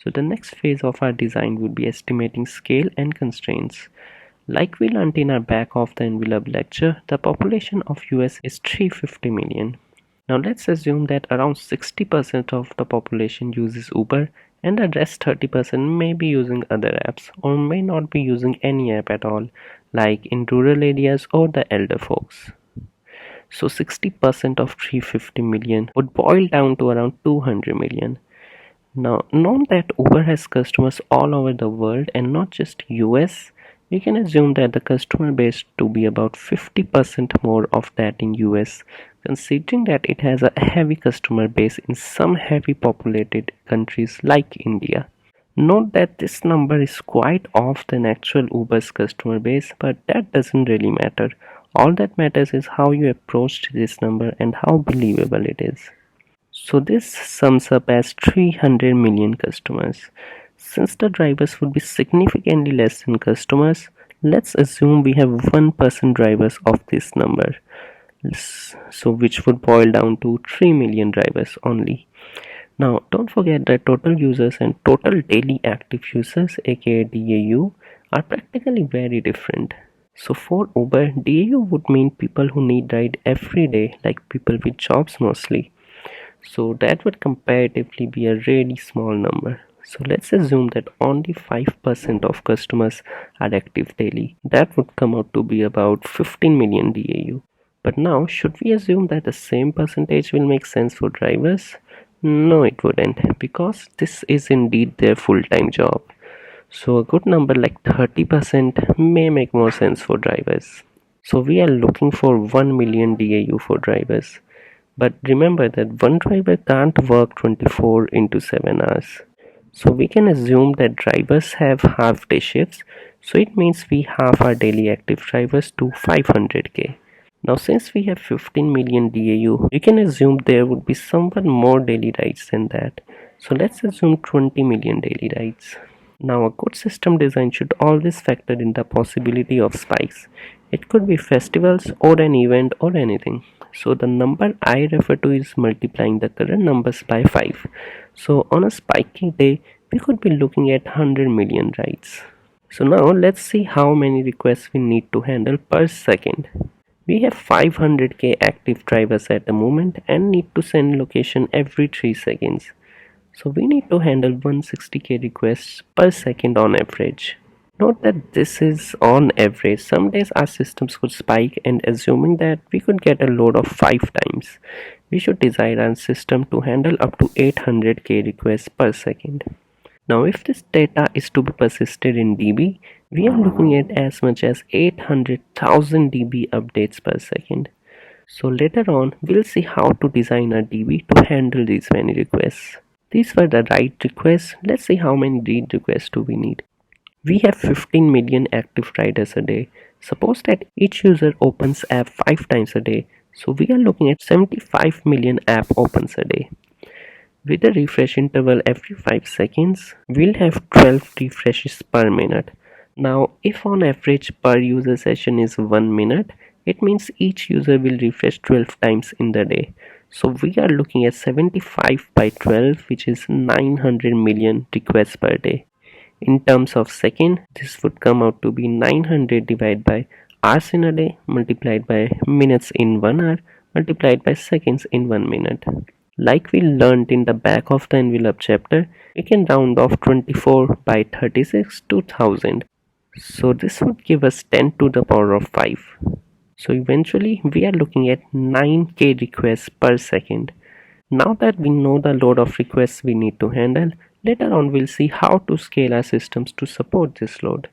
So the next phase of our design would be estimating scale and constraints. Like we learned in our back of the envelope lecture, the population of US is 350 million. Now let's assume that around 60% of the population uses Uber and the rest 30% may be using other apps or may not be using any app at all, like in rural areas or the elder folks. So 60% of 350 million would boil down to around 200 million. Now, known that Uber has customers all over the world and not just US, we can assume that the customer base to be about 50% more of that in US, considering that it has a heavy customer base in some heavy populated countries like India. Note that this number is quite off than actual Uber's customer base, but that doesn't really matter. All that matters is how you approached this number and how believable it is. So this sums up as 300 million customers. Since the drivers would be significantly less than customers, let's assume we have 1% drivers of this number. So which would boil down to 3 million drivers only. Now don't forget that total users and total daily active users, aka DAU, are practically very different. So for Uber, DAU would mean people who need ride every day, like people with jobs mostly. So that would comparatively be a really small number. So let's assume that only 5% of customers are active daily. That would come out to be about 15 million DAU. But now, should we assume that the same percentage will make sense for drivers? No, it wouldn't, because this is indeed their full-time job. So a good number like 30% may make more sense for drivers. So we are looking for 1 million DAU for drivers. But remember that one driver can't work 24 into 7 hours. So we can assume that drivers have half day shifts. So it means we half our daily active drivers to 500k. Now since we have 15 million DAU, we can assume there would be somewhat more daily rides than that. So let's assume 20 million daily rides. Now a good system design should always factor in the possibility of spikes. It could be festivals or an event or anything. So the number I refer to is multiplying the current numbers by 5. So on a spiky day, we could be looking at 100 million rides. So now let's see how many requests we need to handle per second. We have 500k active drivers at the moment and need to send location every 3 seconds. So we need to handle 160k requests per second on average. Note that this is on average. Some days our systems could spike, and assuming that we could get a load of 5 times, we should design our system to handle up to 800k requests per second. Now if this data is to be persisted in dB, we are looking at as much as 800,000 dB updates per second. So later on, we'll see how to design a dB to handle these many requests. These were the write requests. Let's see how many read requests do we need. We have 15 million active riders a day. Suppose that each user opens app 5 times a day. So we are looking at 75 million app opens a day. With a refresh interval every 5 seconds, we'll have 12 refreshes per minute. Now, if on average per user session is 1 minute, it means each user will refresh 12 times in the day. So we are looking at 75 by 12, which is 900 million requests per day. In terms of second, this would come out to be 900 divided by hours in a day multiplied by minutes in 1 hour multiplied by seconds in 1 minute. Like we learned in the back of the envelope chapter, we can round off 24 by 36 to 1000. So this would give us 10 to the power of 5. So eventually we are looking at 9k requests per second. Now that we know the load of requests we need to handle, later on we'll see how to scale our systems to support this load.